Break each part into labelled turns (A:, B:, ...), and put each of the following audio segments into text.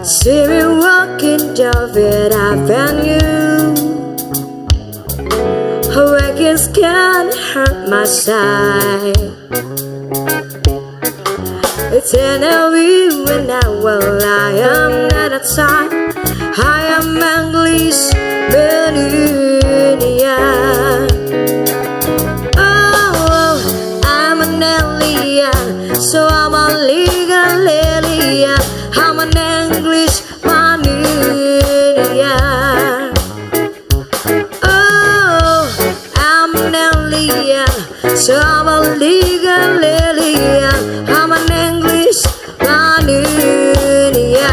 A: See me walking down Fifth Avenue. Hurricanes can't hurt my side. It's in a way when I will I am not a time. I am English Benignia. Oh, I'm an alien, so I'm a legal alien. I'm an English Benignia. Oh, I'm an alien, so I'm a legal alien. I'm an English Benignia.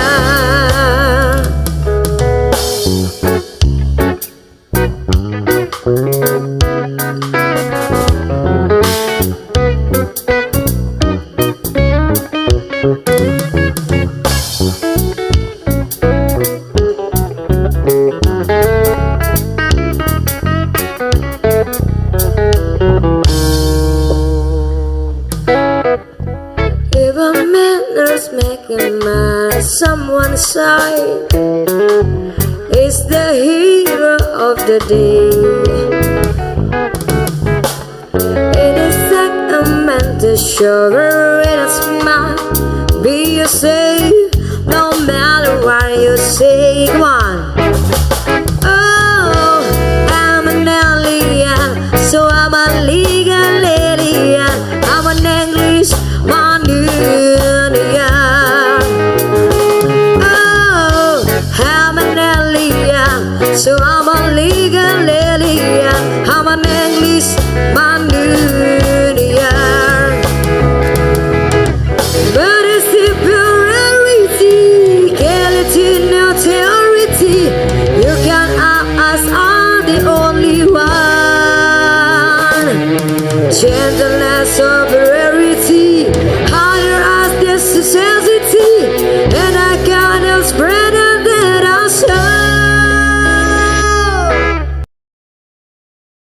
A: If a man is making mad someone's side, is the hero of the day. It is like a man to show her in a smile. Be you safe, no matter what you say. Come on. Oh, I'm an alien, so I'm a legal alien. I'm an English Benignia. Oh, I'm an alien, so I'm a legal alien. I'm an English Benignia. But it's superiority, equality, no theory. You can us are the only one. Gentleness, superiority,